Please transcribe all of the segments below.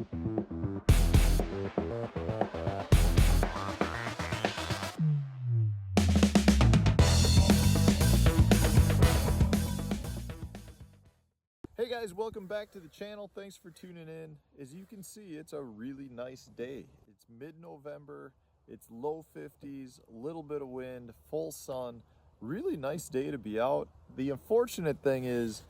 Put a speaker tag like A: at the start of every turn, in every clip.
A: Hey guys, welcome back to the channel. Thanks for tuning in. As you can see, it's a really nice day. It's mid-November, it's low 50s, a little bit of wind, full sun. Really nice day to be out. The unfortunate thing is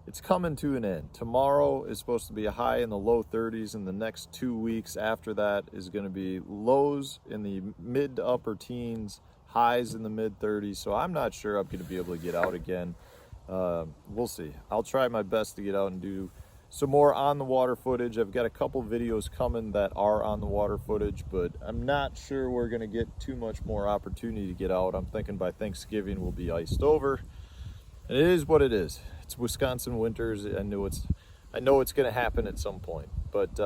A: it's coming to an end. Tomorrow is supposed to be a high in the low 30s, and the next 2 weeks after that is going to be lows in the mid to upper teens, highs in the mid 30s. So I'm not sure I'm going to be able to get out again. We'll see. I'll try my best to get out and do some more on the water footage. I've got a couple videos coming that are on the water footage, but I'm not sure we're going to get too much more opportunity to get out. I'm thinking by Thanksgiving we'll be iced over. And it is what it is. It's Wisconsin winters. I know it's going to happen at some point. But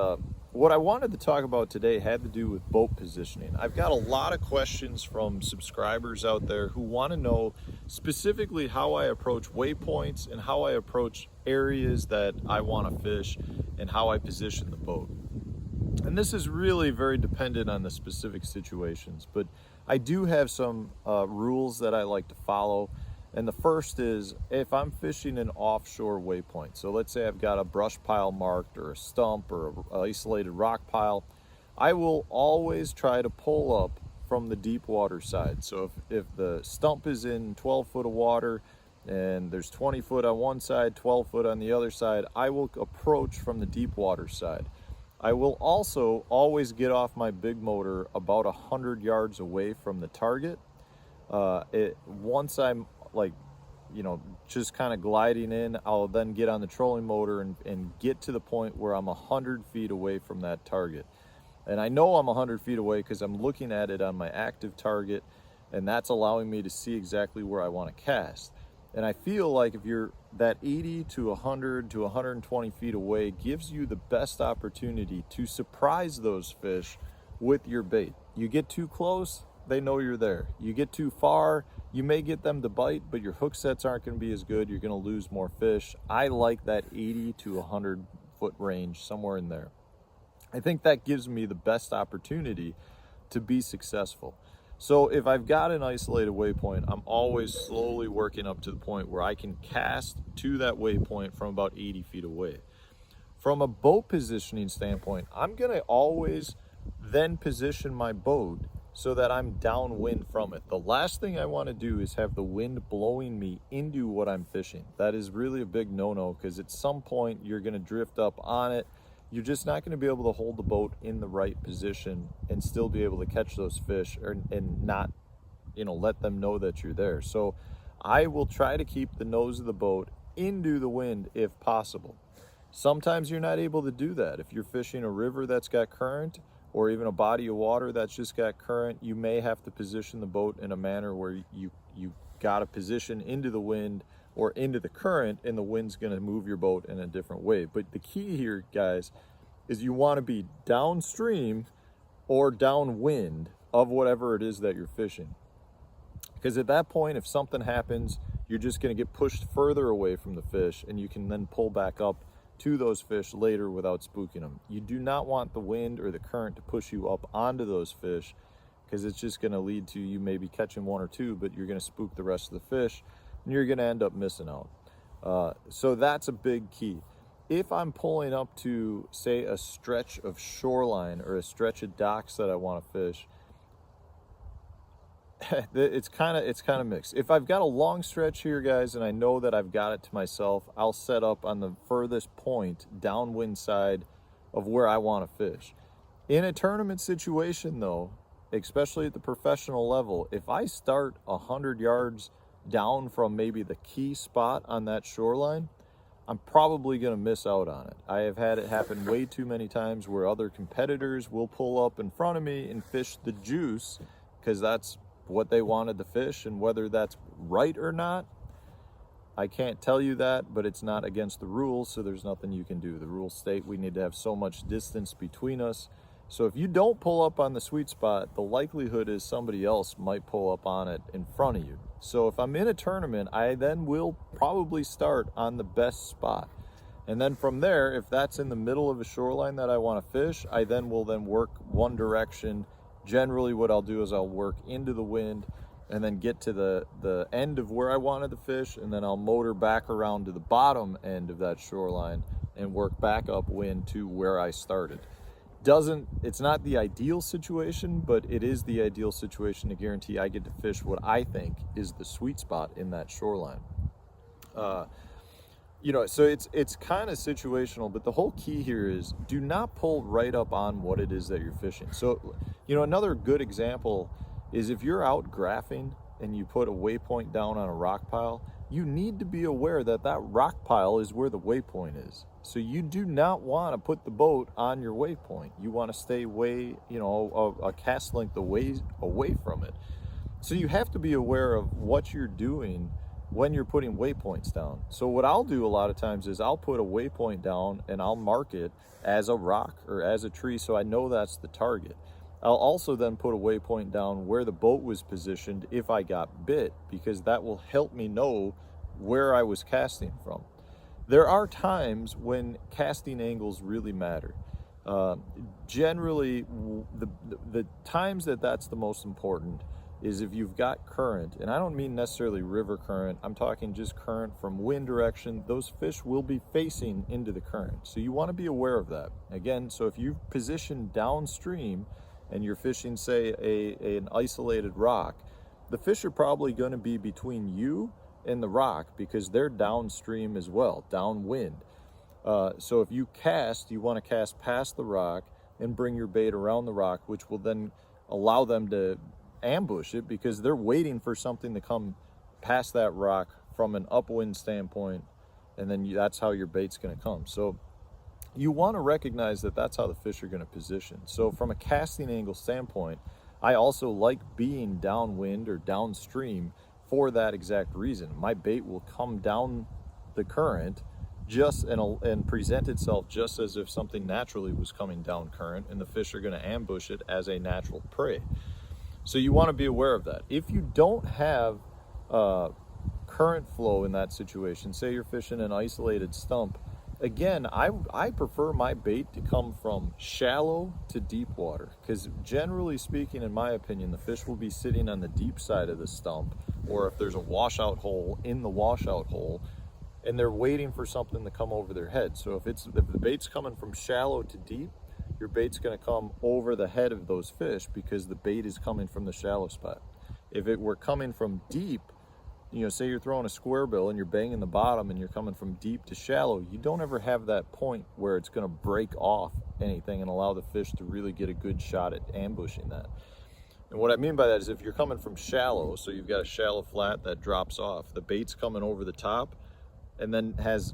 A: what I wanted to talk about today had to do with boat positioning. I've got a lot of questions from subscribers out there who want to know specifically how I approach waypoints and how I approach areas that I want to fish and how I position the boat. And this is really very dependent on the specific situations, but I do have some rules that I like to follow. And the first is if I'm fishing an offshore waypoint, so let's say I've got a brush pile marked or a stump or an isolated rock pile, I will always try to pull up from the deep water side. So if the stump is in 12 foot of water and there's 20 foot on one side, 12 foot on the other side, I will approach from the deep water side. I will also always get off my big motor about 100 yards away from the target. Once I'm just kind of gliding in, I'll then get on the trolling motor and get to the point where I'm 100 feet away from that target. And I know I'm 100 feet away because I'm looking at it on my active target, and that's allowing me to see exactly where I want to cast. And I feel like if you're that 80 to 100 to 120 feet away gives you the best opportunity to surprise those fish with your bait. You get too close, they know you're there. You get too far, you may get them to bite, but your hook sets aren't going to be as good. You're going to lose more fish. I like that 80 to 100 foot range, somewhere in there. I think that gives me the best opportunity to be successful. So if I've got an isolated waypoint, I'm always slowly working up to the point where I can cast to that waypoint from about 80 feet away. From a boat positioning standpoint, I'm going to always then position my boat so that I'm downwind from it. The last thing I want to do is have the wind blowing me into what I'm fishing. That is really a big no-no, because at some point you're going to drift up on it. You're just not going to be able to hold the boat in the right position and still be able to catch those fish and not, let them know that you're there. So I will try to keep the nose of the boat into the wind if possible. Sometimes you're not able to do that. If you're fishing a river that's got current, or even a body of water that's just got current, you may have to position the boat in a manner where you got to position into the wind or into the current, and the wind's going to move your boat in a different way. But the key here, guys, is you want to be downstream or downwind of whatever it is that you're fishing. Because at that point, if something happens, you're just going to get pushed further away from the fish, and you can then pull back up to those fish later without spooking them. You do not want the wind or the current to push you up onto those fish, because it's just going to lead to you maybe catching one or two, but you're going to spook the rest of the fish and you're going to end up missing out. So that's a big key. If I'm pulling up to, say, a stretch of shoreline or a stretch of docks that I want to fish, it's kind of mixed. If I've got a long stretch here, guys, and I know that I've got it to myself, I'll set up on the furthest point downwind side of where I want to fish. In a tournament situation, though, especially at the professional level, if I start 100 yards down from maybe the key spot on that shoreline, I'm probably going to miss out on it. I have had it happen way too many times where other competitors will pull up in front of me and fish the juice because that's what they wanted to fish, and whether that's right or not, I can't tell you that, but it's not against the rules, so there's nothing you can do. The rules state we need to have so much distance between us. So if you don't pull up on the sweet spot, the likelihood is somebody else might pull up on it in front of you. So if I'm in a tournament, I then will probably start on the best spot. And then from there, if that's in the middle of a shoreline that I want to fish, I then will work one direction. Generally what I'll do is I'll work into the wind and then get to the end of where I wanted to fish, and then I'll motor back around to the bottom end of that shoreline and work back upwind to where I started. It's not the ideal situation, but it is the ideal situation to guarantee I get to fish what I think is the sweet spot in that shoreline. You know, so it's kind of situational, but the whole key here is do not pull right up on what it is that you're fishing. So, you know, another good example is if you're out graphing and you put a waypoint down on a rock pile, you need to be aware that that rock pile is where the waypoint is. So you do not want to put the boat on your waypoint. You want to stay way, you know, a cast length away from it. So you have to be aware of what you're doing when you're putting waypoints down. So what I'll do a lot of times is I'll put a waypoint down and I'll mark it as a rock or as a tree so I know that's the target. I'll also then put a waypoint down where the boat was positioned if I got bit, because that will help me know where I was casting from. There are times when casting angles really matter. Generally, the times that's the most important is if you've got current, and I don't mean necessarily river current, I'm talking just current from wind direction. Those fish will be facing into the current. So you want to be aware of that. Again, so if you've positioned downstream and you're fishing, say, an isolated rock, the fish are probably going to be between you and the rock because they're downstream as well, downwind. So if you cast, you want to cast past the rock and bring your bait around the rock, which will then allow them to ambush it because they're waiting for something to come past that rock from an upwind standpoint, and then that's how your bait's going to come. So you want to recognize that that's how the fish are going to position. So from a casting angle standpoint, I also like being downwind or downstream for that exact reason. My bait will come down the current just and present itself just as if something naturally was coming down current, and the fish are going to ambush it as a natural prey. So you want to be aware of that. If you don't have current flow in that situation, say you're fishing an isolated stump, again, I prefer my bait to come from shallow to deep water, because generally speaking, in my opinion, the fish will be sitting on the deep side of the stump, or if there's a washout hole, in the washout hole, and they're waiting for something to come over their head. So if the bait's coming from shallow to deep, your bait's going to come over the head of those fish because the bait is coming from the shallow spot. If it were coming from deep, you know, say you're throwing a square bill and you're banging the bottom and you're coming from deep to shallow, you don't ever have that point where it's going to break off anything and allow the fish to really get a good shot at ambushing that. And what I mean by that is if you're coming from shallow, so you've got a shallow flat that drops off, the bait's coming over the top and then has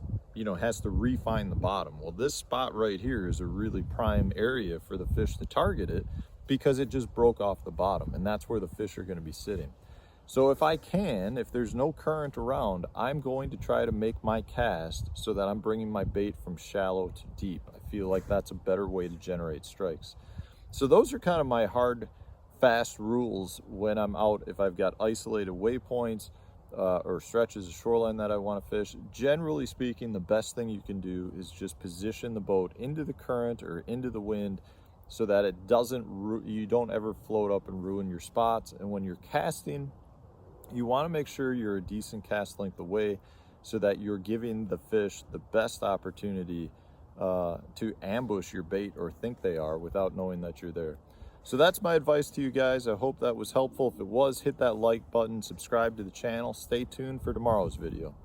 A: to refine the bottom. Well, this spot right here is a really prime area for the fish to target it because it just broke off the bottom, and that's where the fish are going to be sitting. So if there's no current around, I'm going to try to make my cast so that I'm bringing my bait from shallow to deep. I feel like that's a better way to generate strikes. So those are kind of my hard, fast rules when I'm out. If I've got isolated waypoints or stretches of shoreline that I want to fish, generally speaking, the best thing you can do is just position the boat into the current or into the wind so that you don't ever float up and ruin your spots. And when you're casting, you want to make sure you're a decent cast length away so that you're giving the fish the best opportunity to ambush your bait or think they are without knowing that you're there. So that's my advice to you guys. I hope that was helpful. If it was, hit that like button, subscribe to the channel. Stay tuned for tomorrow's video.